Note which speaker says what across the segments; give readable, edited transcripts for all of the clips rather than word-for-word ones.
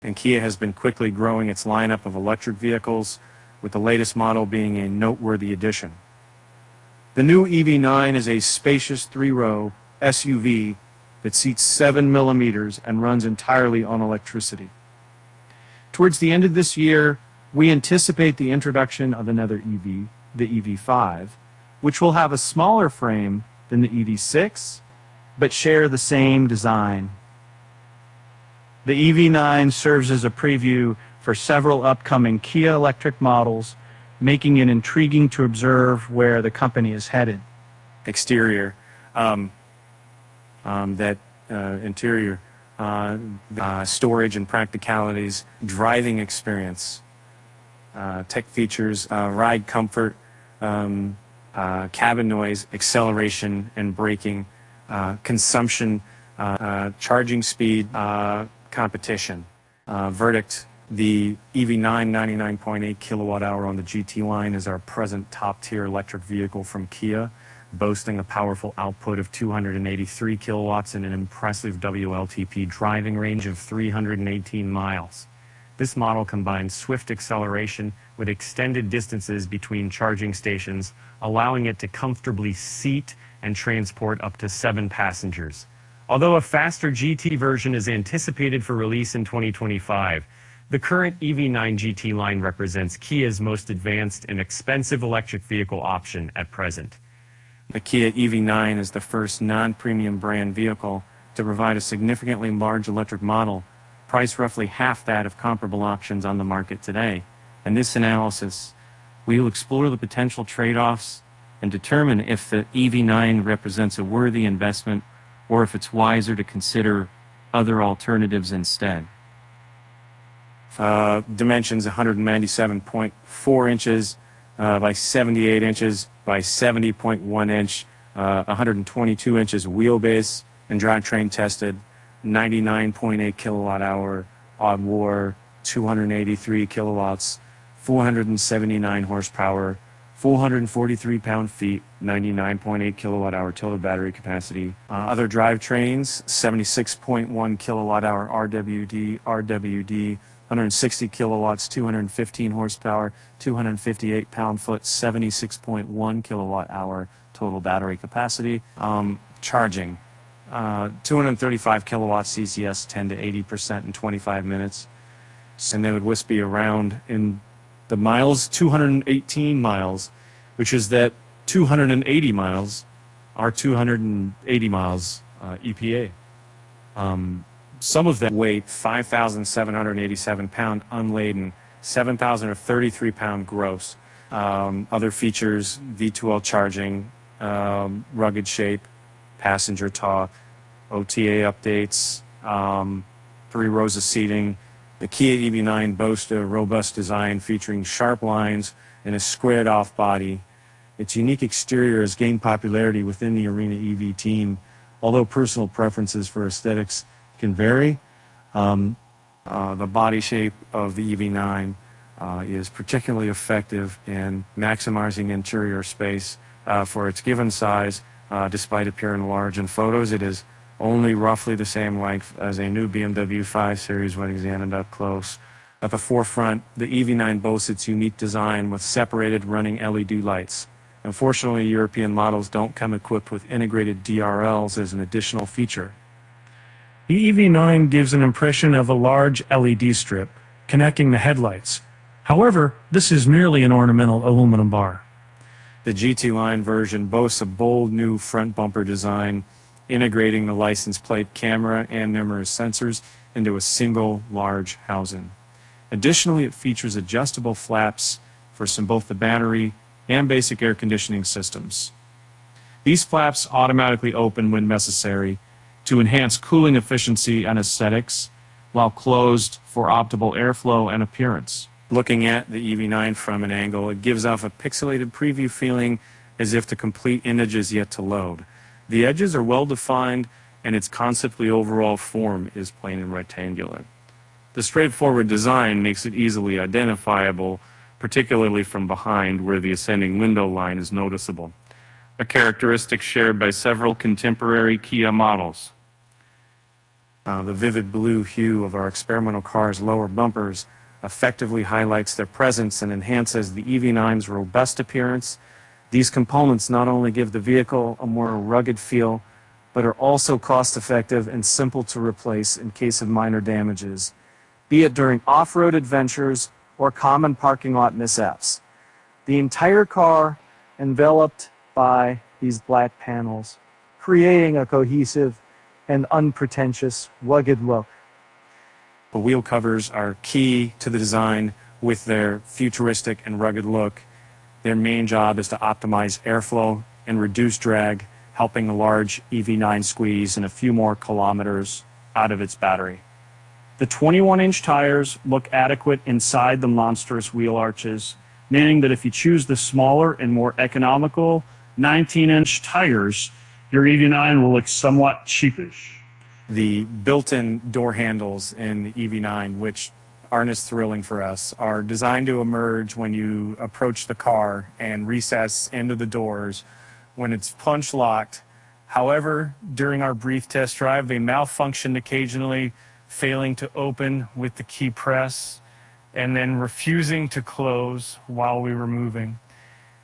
Speaker 1: and Kia has been quickly growing its lineup of electric vehicles, with the latest model being a noteworthy addition. The new EV9 is a spacious three-row SUV that seats 7 millimeters and runs entirely on electricity. Towards the end of this year, we anticipate the introduction of another EV, the EV5, which will have a smaller frame than the EV6, but share the same design. The EV9 serves as a preview for several upcoming Kia electric models, making it intriguing to observe where the company is headed. Exterior, interior, storage and practicalities, driving experience, tech features, ride comfort, cabin noise, acceleration and braking, consumption, charging speed, competition. Verdict: the EV9 99.8 kilowatt-hour on the GT-Line is our present top-tier electric vehicle from Kia, boasting a powerful output of 283 kilowatts and an impressive WLTP driving range of 318 miles. This model combines swift acceleration with extended distances between charging stations, allowing it to comfortably seat and transport up to 7 passengers. Although a faster GT version is anticipated for release in 2025, the current EV9 GT-Line represents Kia's most advanced and expensive electric vehicle option at present. The Kia EV9 is the first non-premium brand vehicle to provide a significantly large electric model, priced roughly half that of comparable options on the market today. In this analysis, we will explore the potential trade-offs and determine if the EV9 represents a worthy investment or if it's wiser to consider other alternatives instead. Dimensions 197.4 inches by 78 inches by 70.1 inch, 122 inches wheelbase and drivetrain tested, 99.8 kilowatt-hour odd-war, 283 kilowatts, 479 horsepower, 443 pound-feet, 99.8 kilowatt-hour total battery capacity. Other drivetrains: 76.1 kilowatt-hour RWD, 160 kilowatts, 215 horsepower, 258 pound-foot, 76.1 kilowatt-hour total battery capacity. Charging: 235 kilowatts CCS, 10 to 80% in 25 minutes. And they would wispy around in the miles, 218 miles, which is that 280 miles are 280 miles EPA. Some of that weight, 5,787 pound unladen, 7,033 pound gross. Other features: V2L charging, rugged shape, passenger talk, OTA updates, 3 rows of seating. The Kia EV9 boasts a robust design featuring sharp lines and a squared-off body. Its unique exterior has gained popularity within the Arena EV team, although personal preferences for aesthetics can vary. The body shape of the EV9 is particularly effective in maximizing interior space for its given size. Despite appearing large in photos, it is only roughly the same length as a new BMW 5 Series when examined up close. At the forefront, the EV9 boasts its unique design with separated running LED lights. Unfortunately, European models don't come equipped with integrated DRLs as an additional feature. The EV9 gives an impression of a large LED strip connecting the headlights. However, this is merely an ornamental aluminum bar. The GT-Line version boasts a bold new front bumper design, integrating the license plate camera and numerous sensors into a single large housing. Additionally, it features adjustable flaps for both the battery and basic air conditioning systems. These flaps automatically open when necessary to enhance cooling efficiency and aesthetics, while closed for optimal airflow and appearance. Looking at the EV9 from an angle, it gives off a pixelated preview feeling as if the complete image is yet to load. The edges are well defined, and its conceptually overall form is plain and rectangular. The straightforward design makes it easily identifiable, particularly from behind where the ascending window line is noticeable, a characteristic shared by several contemporary Kia models. The vivid blue hue of our experimental car's lower bumpers effectively highlights their presence and enhances the EV9's robust appearance. These components not only give the vehicle a more rugged feel, but are also cost-effective and simple to replace in case of minor damages, be it during off-road adventures or common parking lot mishaps. The entire car enveloped by these black panels, creating a cohesive and unpretentious, rugged look. The wheel covers are key to the design with their futuristic and rugged look. Their main job is to optimize airflow and reduce drag, helping a large EV9 squeeze in a few more kilometers out of its battery. The 21-inch tires look adequate inside the monstrous wheel arches, meaning that if you choose the smaller and more economical 19-inch tires, your EV9 will look somewhat cheapish. The built-in door handles in the EV9, which aren't as thrilling for us, are designed to emerge when you approach the car and recess into the doors when it's punch locked. However, during our brief test drive, they malfunctioned occasionally, failing to open with the key press and then refusing to close while we were moving.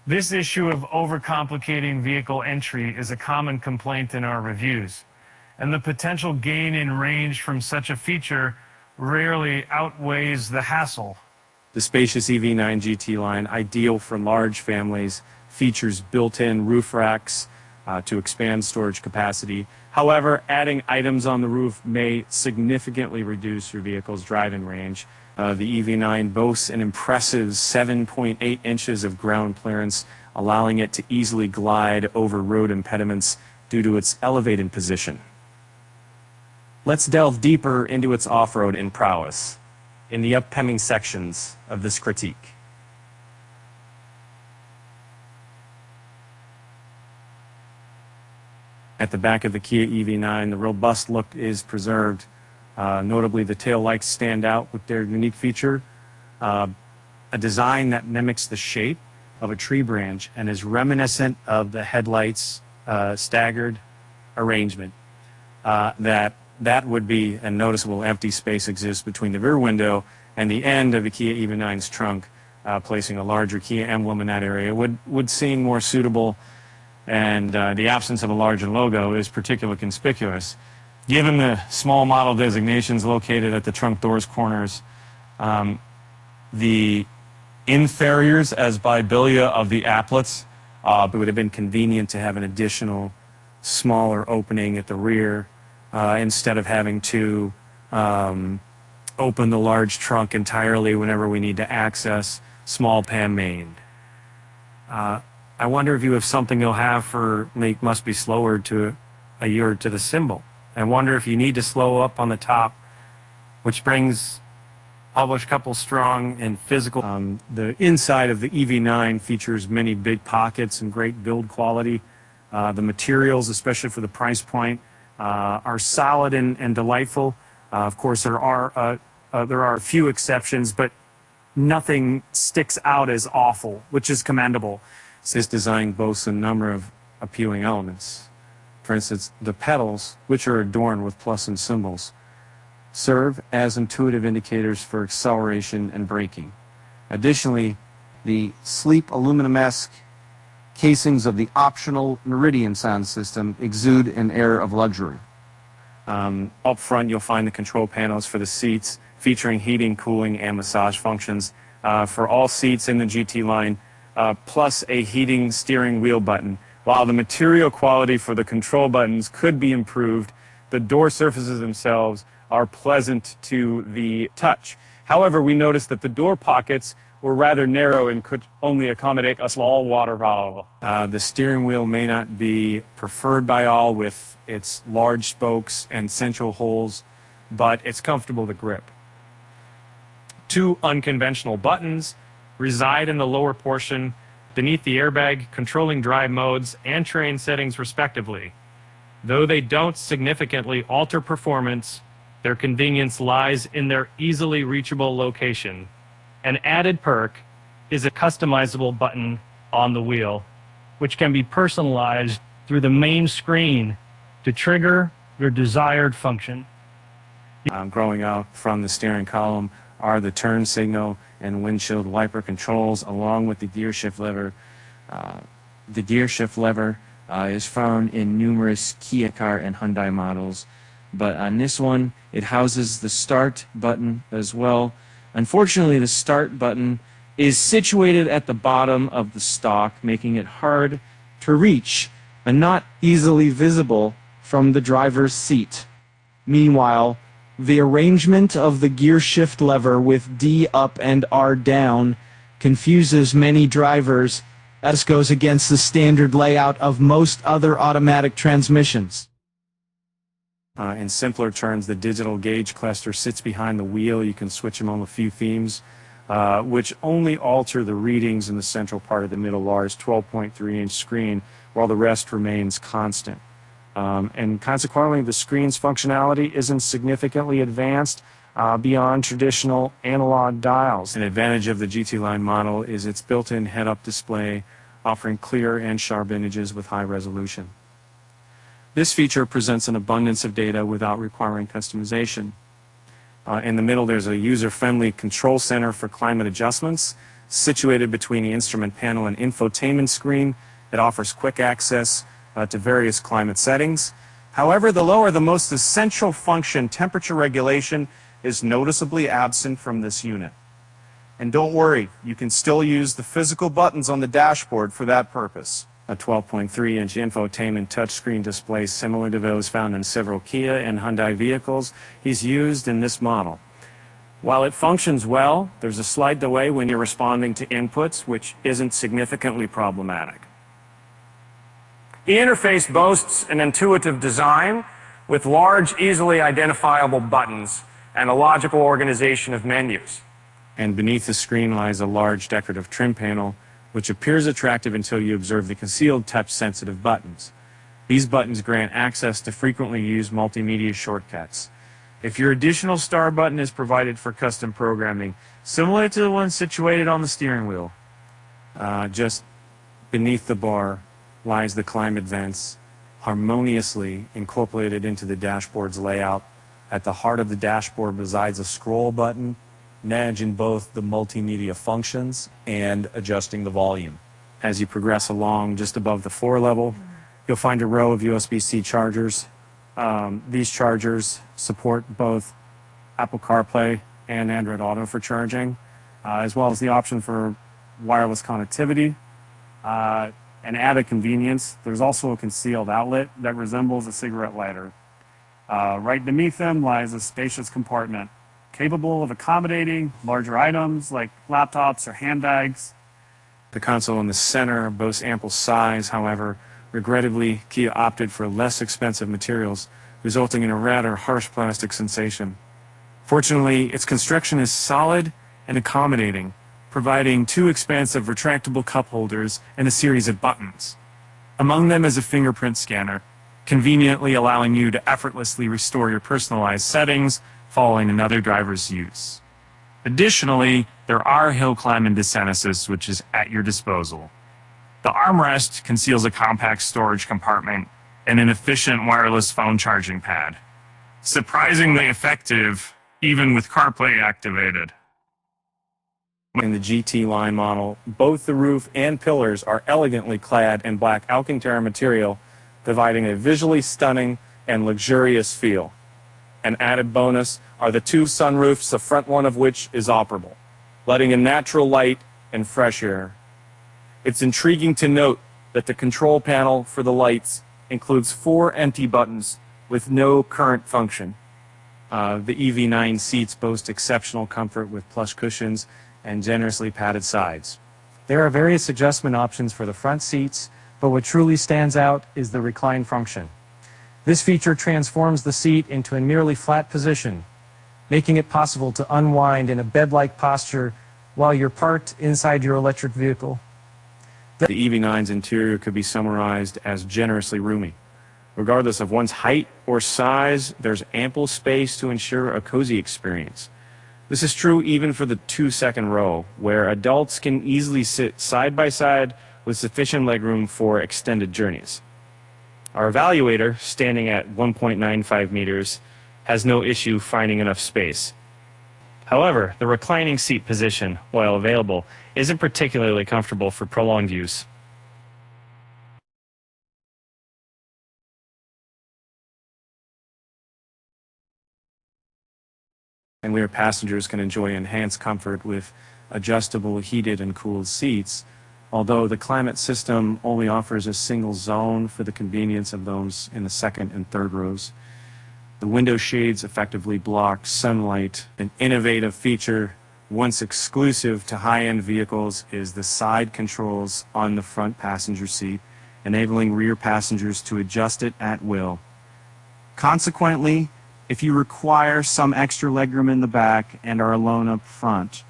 Speaker 1: This issue of overcomplicating vehicle entry is a common complaint in our reviews, and the potential gain in range from such a feature rarely outweighs the hassle. The spacious EV9 GT-Line, ideal for large families, features built-in roof racks to expand storage capacity. However, adding items on the roof may significantly reduce your vehicle's driving range. The EV9 boasts an impressive 7.8 inches of ground clearance, allowing it to easily glide over road impediments due to its elevated position. Let's delve deeper into its off-road prowess in the upcoming sections of this critique. At the back of the Kia EV9, the robust look is preserved. Notably, the tail lights stand out with their unique feature, a design that mimics the shape of a tree branch and is reminiscent of the headlights' staggered arrangement. That would be a noticeable empty space exists between the rear window and the end of the Kia EV9's trunk. Placing a larger Kia emblem in that area would seem more suitable, and the absence of a larger logo is particularly conspicuous. Given the small model designations located at the trunk doors corners, the inferiors as bibilia of the applets, it would have been convenient to have an additional smaller opening at the rear instead of having to open the large trunk entirely whenever we need to access small pan main. I wonder if you have something you'll have for make must be slower to a year to the symbol. I wonder if you need to slow up on the top, which brings published couple strong and physical. The inside of the EV9 features many big pockets and great build quality. The materials, especially for the price point, are solid and delightful. Of course, there are a few exceptions, but nothing sticks out as awful, which is commendable. This design boasts a number of appealing elements. For instance, the pedals, which are adorned with plus and symbols, serve as intuitive indicators for acceleration and braking. Additionally, the sleek aluminum-esque casings of the optional Meridian sound system exude an air of luxury. Up front, you'll find the control panels for the seats, featuring heating, cooling, and massage functions for all seats in the GT line, plus a heating steering wheel button. While the material quality for the control buttons could be improved, the door surfaces themselves are pleasant to the touch. However, we noticed that the door pockets were rather narrow and could only accommodate a small water bottle. The steering wheel may not be preferred by all with its large spokes and central holes, but it's comfortable to grip. Two unconventional buttons reside in the lower portion beneath the airbag, controlling drive modes and terrain settings respectively. Though they don't significantly alter performance, their convenience lies in their easily reachable location. An added perk is a customizable button on the wheel, which can be personalized through the main screen to trigger your desired function. Growing out from the steering column are the turn signal and windshield wiper controls, along with the gear shift lever. The gear shift lever is found in numerous Kia car and Hyundai models, but on this one it houses the start button as well. Unfortunately, the start button is situated at the bottom of the stock, making it hard to reach and not easily visible from the driver's seat. Meanwhile, the arrangement of the gear shift lever with D up and R down confuses many drivers, as goes against the standard layout of most other automatic transmissions. In simpler terms, the digital gauge cluster sits behind the wheel. You can switch among a few themes, which only alter the readings in the central part of the middle large 12.3-inch screen, while the rest remains constant. And consequently, the screen's functionality isn't significantly advanced beyond traditional analog dials. An advantage of the GT-Line model is its built-in head-up display, offering clear and sharp images with high resolution. This feature presents an abundance of data without requiring customization. In the middle, there's a user-friendly control center for climate adjustments, situated between the instrument panel and infotainment screen. It offers quick access to various climate settings. However, the lower, the most essential function, temperature regulation, is noticeably absent from this unit. And don't worry, you can still use the physical buttons on the dashboard for that purpose. A 12.3-inch infotainment touchscreen display similar to those found in several Kia and Hyundai vehicles is used in this model. While it functions well, there's a slight delay when you're responding to inputs, which isn't significantly problematic. The interface boasts an intuitive design with large, easily identifiable buttons and a logical organization of menus. And beneath the screen lies a large decorative trim panel, which appears attractive until you observe the concealed touch-sensitive buttons. These buttons grant access to frequently used multimedia shortcuts. If your additional star button is provided for custom programming, similar to the one situated on the steering wheel, just beneath the bar lies the climate vents, harmoniously incorporated into the dashboard's layout. At the heart of the dashboard resides a scroll button, managing both the multimedia functions and adjusting the volume. As you progress along just above the floor level, you'll find a row of USB-C chargers. These chargers support both Apple CarPlay and Android Auto for charging, as well as the option for wireless connectivity. An added convenience, there's also a concealed outlet that resembles a cigarette lighter. Right beneath them lies a spacious compartment, capable of accommodating larger items like laptops or handbags. The console in the center boasts ample size. However, regrettably, Kia opted for less expensive materials, resulting in a rather harsh plastic sensation. Fortunately, its construction is solid and accommodating, providing two expansive retractable cup holders and a series of buttons. Among them is a fingerprint scanner, conveniently allowing you to effortlessly restore your personalized settings following another driver's use. Additionally, there are hill climb and descent assist, which is at your disposal. The armrest conceals a compact storage compartment and an efficient wireless phone charging pad. Surprisingly effective, even with CarPlay activated. In the GT-Line model, both the roof and pillars are elegantly clad in black Alcantara material, providing a visually stunning and luxurious feel. An added bonus are the two sunroofs, the front one of which is operable, letting in natural light and fresh air. It's intriguing to note that the control panel for the lights includes 4 empty buttons with no current function. The EV9 seats boast exceptional comfort with plush cushions and generously padded sides. There are various adjustment options for the front seats, but what truly stands out is the recline function. This feature transforms the seat into a nearly flat position, making it possible to unwind in a bed-like posture while you're parked inside your electric vehicle. The EV9's interior could be summarized as generously roomy. Regardless of one's height or size, there's ample space to ensure a cozy experience. This is true even for the 2-second row, where adults can easily sit side by side with sufficient legroom for extended journeys. Our evaluator, standing at 1.95 meters, has no issue finding enough space. However, the reclining seat position, while available, isn't particularly comfortable for prolonged use. And where passengers can enjoy enhanced comfort with adjustable heated and cooled seats, although the climate system only offers a single zone for the convenience of those in the second and third rows. The window shades effectively block sunlight. An innovative feature, once exclusive to high-end vehicles, is the side controls on the front passenger seat, enabling rear passengers to adjust it at will. Consequently, if you require some extra legroom in the back and are alone up front,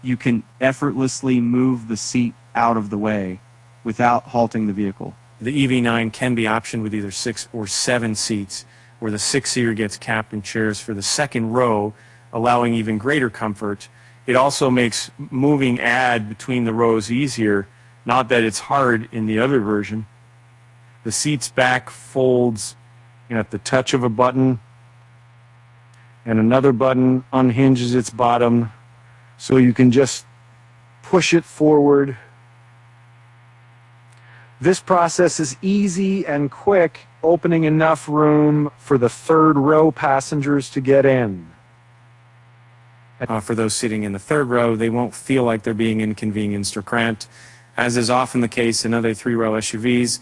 Speaker 1: you can effortlessly move the seat out of the way without halting the vehicle. The EV9 can be optioned with either 6 or 7 seats, where the 6-seater gets captain chairs for the second row, allowing even greater comfort. It also makes moving between the rows easier, not that it's hard in the other version. The seat's back folds at the touch of a button, and another button unhinges its bottom, so you can just push it forward. This process is easy and quick, opening enough room for the third row passengers to get in. For those sitting in the third row, they won't feel like they're being inconvenienced or cramped. As is often the case in other 3-row SUVs,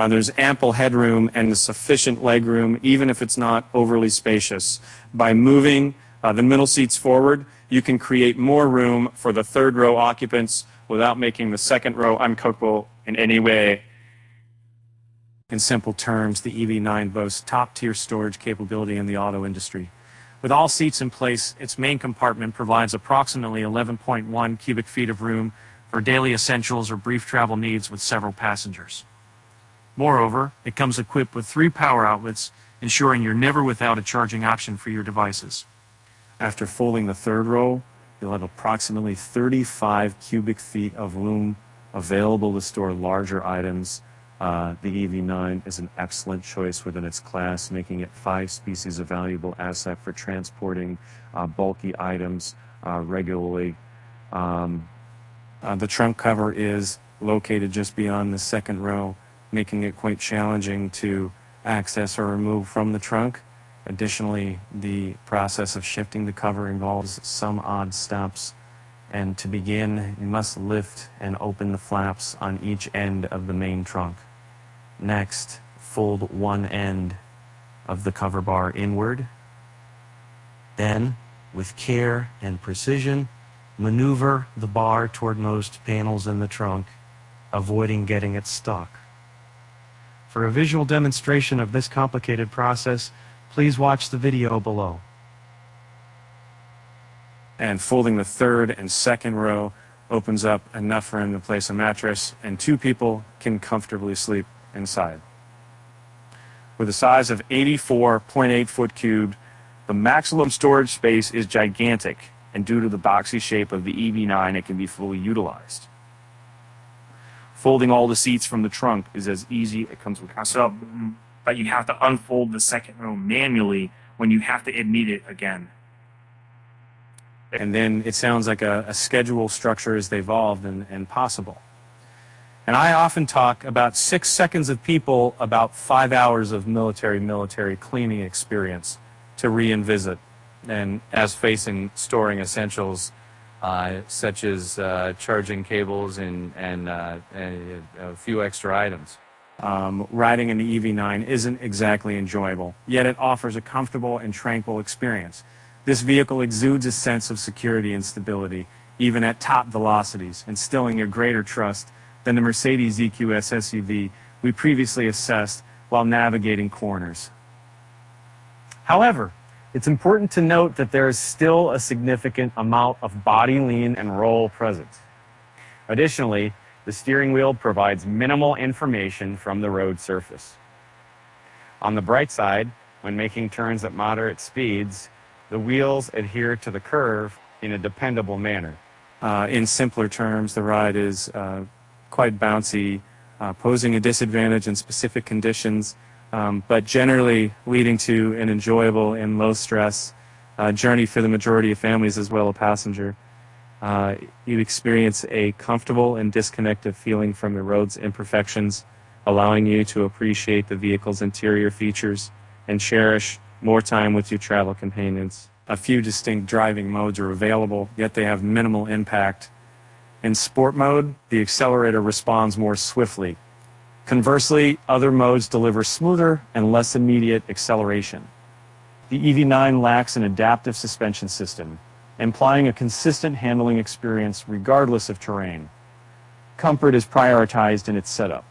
Speaker 1: there's ample headroom and sufficient legroom, even if it's not overly spacious. By moving the middle seats forward, you can create more room for the third row occupants without making the second row uncomfortable in any way. In simple terms, the EV9 boasts top-tier storage capability in the auto industry. With all seats in place, its main compartment provides approximately 11.1 cubic feet of room for daily essentials or brief travel needs with several passengers. Moreover, it comes equipped with 3 power outlets, ensuring you're never without a charging option for your devices. After folding the third row, you'll have approximately 35 cubic feet of room available to store larger items. The EV9 is an excellent choice within its class, making it 5 species of valuable asset for transporting bulky items regularly. The trunk cover is located just beyond the second row, making it quite challenging to access or remove from the trunk. Additionally, the process of shifting the cover involves some odd steps, and to begin, you must lift and open the flaps on each end of the main trunk. Next, fold one end of the cover bar inward. Then, with care and precision, maneuver the bar toward most panels in the trunk, avoiding getting it stuck. For a visual demonstration of this complicated process, please watch the video below. And folding the third and second row opens up enough room to place a mattress, and 2 people can comfortably sleep inside. With a size of 84.8 foot cubed, the maximum storage space is gigantic, and due to the boxy shape of the EV9, it can be fully utilized. Folding all the seats from the trunk is as easy. It comes with up, but you have to unfold the second row manually when you have to admit it again. And then it sounds like a schedule structure is evolved and possible. And I often talk about 6 seconds of people, about 5 hours of military cleaning experience to re-visit, and as facing storing essentials such as charging cables and a few extra items. Riding in the EV9 isn't exactly enjoyable, yet it offers a comfortable and tranquil experience. This vehicle exudes a sense of security and stability, even at top velocities, instilling a greater trust than the Mercedes EQS SUV we previously assessed while navigating corners. However, it's important to note that there is still a significant amount of body lean and roll present. Additionally, the steering wheel provides minimal information from the road surface. On the bright side, when making turns at moderate speeds, the wheels adhere to the curve in a dependable manner. In simpler terms, the ride is quite bouncy, posing a disadvantage in specific conditions, but generally leading to an enjoyable and low-stress journey for the majority of families as well as passenger. You experience a comfortable and disconnected feeling from the road's imperfections, allowing you to appreciate the vehicle's interior features and cherish more time with your travel companions. A few distinct driving modes are available, yet they have minimal impact. In sport mode, the accelerator responds more swiftly. Conversely, other modes deliver smoother and less immediate acceleration. The EV9 lacks an adaptive suspension system, implying a consistent handling experience regardless of terrain. Comfort is prioritized in its setup.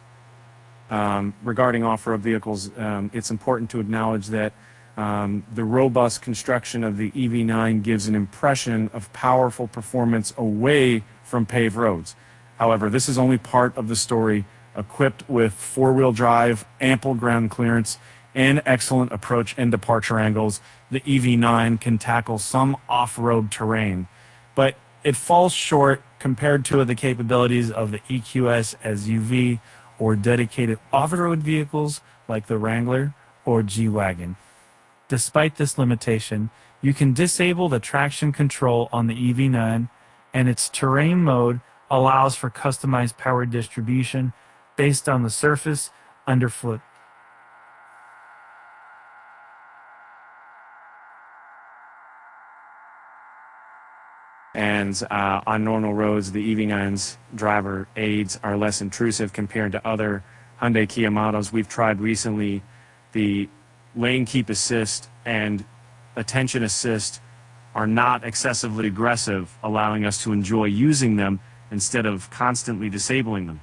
Speaker 1: Regarding off-road vehicles, it's important to acknowledge that the robust construction of the EV9 gives an impression of powerful performance away from paved roads. However, this is only part of the story. Equipped with four-wheel drive, ample ground clearance, and excellent approach and departure angles, the EV9 can tackle some off-road terrain, but it falls short compared to the capabilities of the EQS SUV or dedicated off-road vehicles like the Wrangler or G-Wagon. Despite this limitation, you can disable the traction control on the EV9, and its terrain mode allows for customized power distribution based on the surface underfoot. And on normal roads, the EV9's driver aids are less intrusive compared to other Hyundai Kia models. We've tried recently the lane keep assist and attention assist are not excessively aggressive, allowing us to enjoy using them instead of constantly disabling them.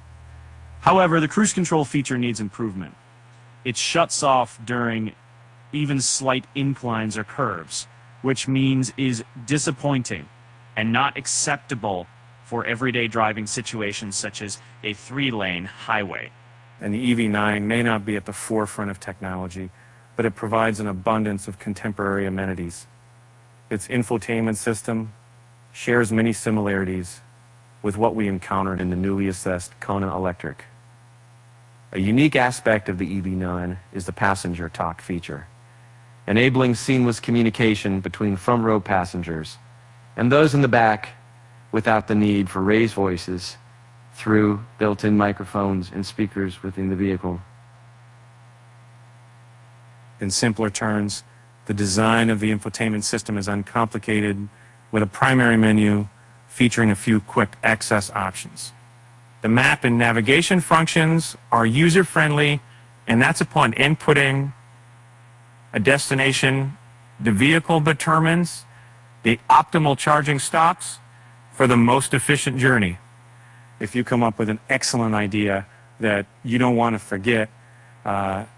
Speaker 1: However, the cruise control feature needs improvement. It shuts off during even slight inclines or curves, which means is disappointing and not acceptable for everyday driving situations such as a 3-lane highway. And the EV9 may not be at the forefront of technology, but it provides an abundance of contemporary amenities. Its infotainment system shares many similarities with what we encountered in the newly assessed Kona Electric. A unique aspect of the EV9 is the passenger talk feature, enabling seamless communication between front-row passengers and those in the back without the need for raised voices through built-in microphones and speakers within the vehicle. In simpler terms, the design of the infotainment system is uncomplicated, with a primary menu featuring a few quick access options. The map and navigation functions are user-friendly, and that's upon inputting a destination. The vehicle determines the optimal charging stops for the most efficient journey. If you come up with an excellent idea that you don't want to forget,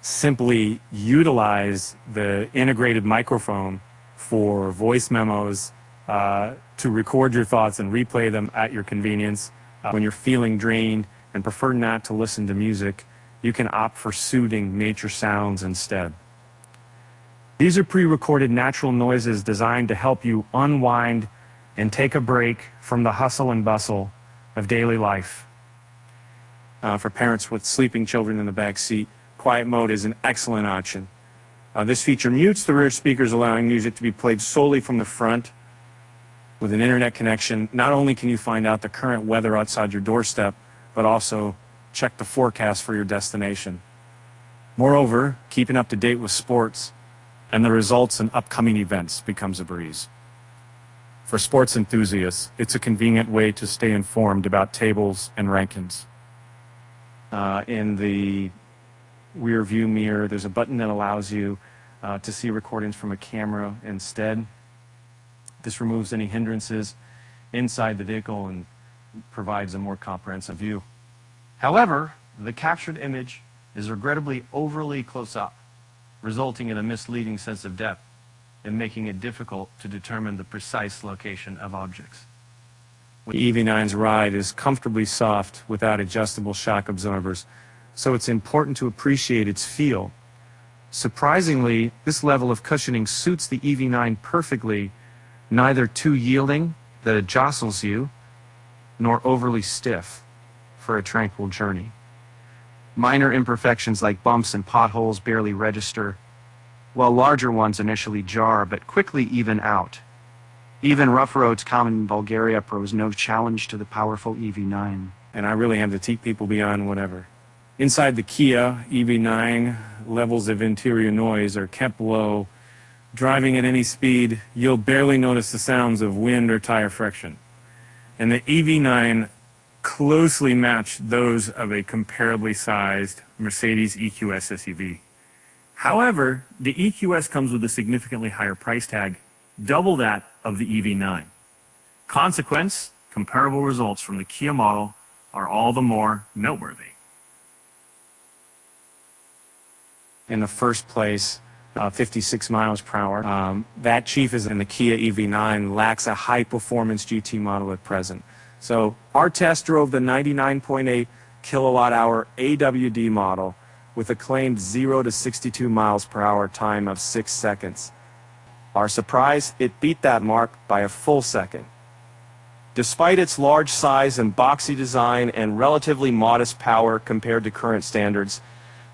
Speaker 1: simply utilize the integrated microphone for voice memos to record your thoughts and replay them at your convenience. When you're feeling drained and prefer not to listen to music, you can opt for soothing nature sounds instead. These are pre-recorded natural noises designed to help you unwind and take a break from the hustle and bustle of daily life. For parents with sleeping children in the back seat, quiet mode is an excellent option. This feature mutes the rear speakers, allowing music to be played solely from the front. With an internet connection, not only can you find out the current weather outside your doorstep, but also check the forecast for your destination. Moreover, keeping up to date with sports and the results and upcoming events becomes a breeze. For sports enthusiasts, it's a convenient way to stay informed about tables and rankings. In the rear view mirror, there's a button that allows you to see recordings from a camera instead. This removes any hindrances inside the vehicle and provides a more comprehensive view. However, the captured image is regrettably overly close up, resulting in a misleading sense of depth and making it difficult to determine the precise location of objects. The EV9's ride is comfortably soft without adjustable shock absorbers, so it's important to appreciate its feel. Surprisingly, this level of cushioning suits the EV9 perfectly, neither too yielding that it jostles you, nor overly stiff for a tranquil journey.
Speaker 2: Minor imperfections like bumps and potholes barely register, while larger ones initially jar but quickly even out. Even rough roads common in Bulgaria pose no challenge to the powerful EV9.
Speaker 1: And I really have to take people beyond whatever. Inside the Kia EV9, levels of interior noise are kept low. Driving at any speed, you'll barely notice the sounds of wind or tire friction. And the EV9 closely match those of a comparably sized Mercedes EQS SUV. However, the EQS comes with a significantly higher price tag, double that of the EV9. Consequence, comparable results from the Kia model are all the more noteworthy. In the first place, 56 miles per hour. That chief is in the Kia EV9, lacks a high-performance GT model at present. So our test drove the 99.8 kilowatt-hour AWD model with a claimed 0 to 62 miles per hour time of 6 seconds. Our surprise, it beat that mark by a full second. Despite its large size and boxy design and relatively modest power compared to current standards,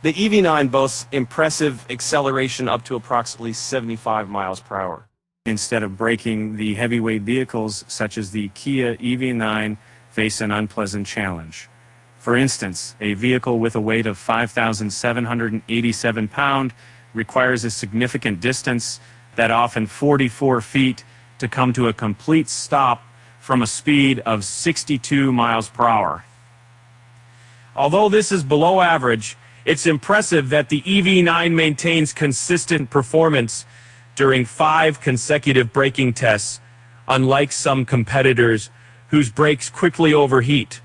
Speaker 1: the EV9 boasts impressive acceleration up to approximately 75 miles per hour. Instead of braking, the heavyweight vehicles such as the Kia EV9 face an unpleasant challenge. For instance, a vehicle with a weight of 5,787 pounds requires a significant distance, that often 44 feet, to come to a complete stop from a speed of 62 miles per hour. Although this is below average, it's impressive that the EV9 maintains consistent performance during 5 consecutive braking tests, unlike some competitors whose brakes quickly overheat.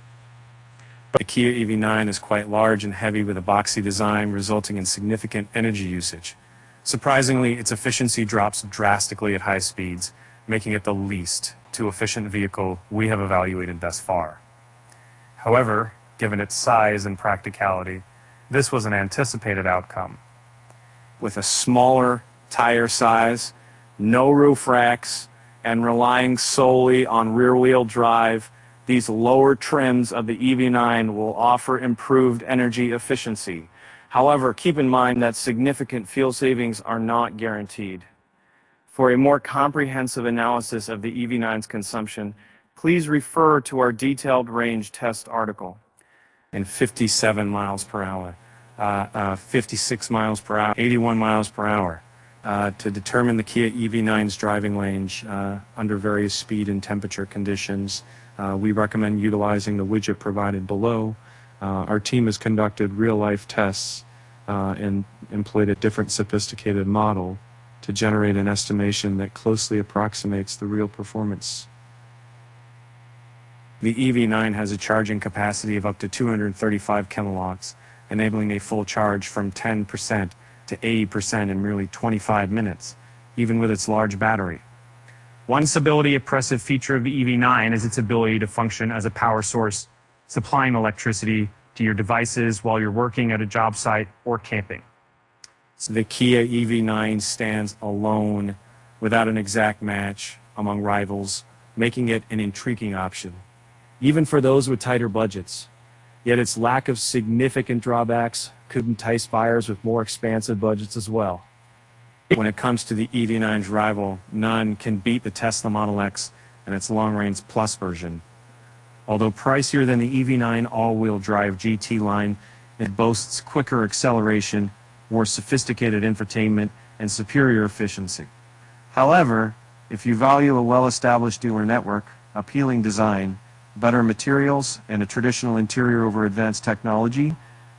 Speaker 1: The Kia EV9 is quite large and heavy with a boxy design, resulting in significant energy usage. Surprisingly, its efficiency drops drastically at high speeds, making it the least too efficient vehicle we have evaluated thus far. However, given its size and practicality, this was an anticipated outcome. With a smaller tire size, no roof racks, and relying solely on rear-wheel drive, these lower trims of the EV9 will offer improved energy efficiency. However, keep in mind that significant fuel savings are not guaranteed. For a more comprehensive analysis of the EV9's consumption, please refer to our detailed range test article. In 57 miles per hour, 56 miles per hour, 81 miles per hour. To determine the Kia EV9's driving range under various speed and temperature conditions, we recommend utilizing the widget provided below. Our team has conducted real-life tests and employed a different sophisticated model to generate an estimation that closely approximates the real performance. The EV9 has a charging capacity of up to 235 kilowatts, enabling a full charge from 10% to 80% in merely 25 minutes, even with its large battery. One stability impressive feature of the EV9 is its ability to function as a power source, supplying electricity to your devices while you're working at a job site or camping. So the Kia EV9 stands alone without an exact match among rivals, making it an intriguing option, even for those with tighter budgets. Yet its lack of significant drawbacks could entice buyers with more expansive budgets as well. When it comes to the EV9's rival, none can beat the Tesla Model X and its long-range Plus version. Although pricier than the EV9 all-wheel drive GT-Line, it boasts quicker acceleration, more sophisticated infotainment, and superior efficiency. However, if you value a well-established dealer network, appealing design, better materials, and a traditional interior over advanced technology,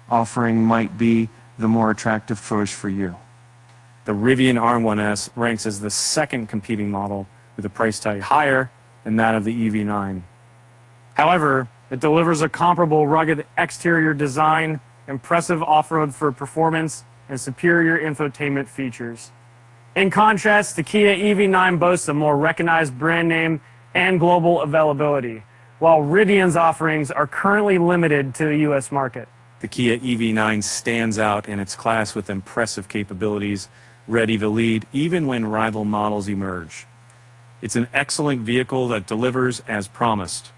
Speaker 1: offering might be the more attractive choice for you. The Rivian R1S ranks as the second competing model with a price tag higher than that of the EV9. However, it delivers a comparable rugged exterior design, impressive off-road for performance, and superior infotainment features. In contrast, the Kia EV9 boasts a more recognized brand name and global availability, while Rivian's offerings are currently limited to the US market. The Kia EV9 stands out in its class with impressive capabilities, ready to lead even when rival models emerge. It's an excellent vehicle that delivers as promised.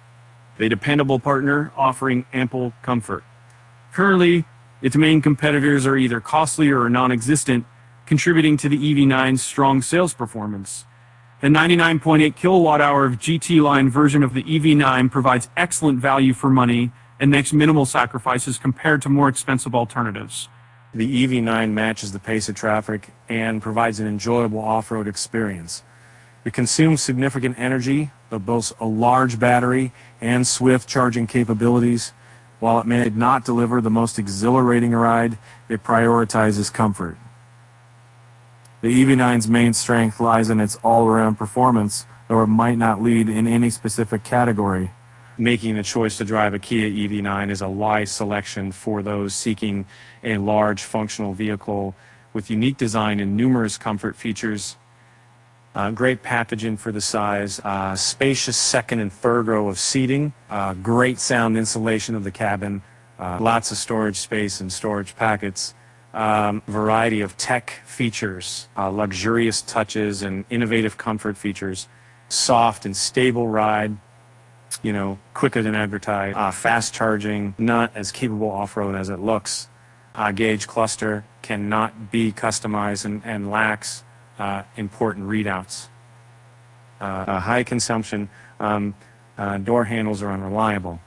Speaker 1: A dependable partner offering ample comfort. Currently,
Speaker 3: Its main competitors are either costly or non-existent, contributing to the EV9's strong sales performance. The 99.8 kilowatt-hour GT-Line version of the EV9 provides excellent value for money and makes minimal sacrifices compared to more expensive alternatives.
Speaker 1: The EV9 matches the pace of traffic and provides an enjoyable off-road experience. It consumes significant energy, but boasts a large battery and swift charging capabilities. While it may not deliver the most exhilarating ride, it prioritizes comfort. The EV9's main strength lies in its all-around performance, though it might not lead in any specific category. Making the choice to drive a Kia EV9 is a wise selection for those seeking a large functional vehicle with unique design and numerous comfort features. Great packaging for the size, spacious second and third row of seating, great sound insulation of the cabin, lots of storage space and storage packets, variety of tech features, luxurious touches and innovative comfort features, soft and stable ride, quicker than advertised, fast charging, not as capable off-road as it looks. Gauge cluster cannot be customized and lacks important readouts. High consumption, door handles are unreliable.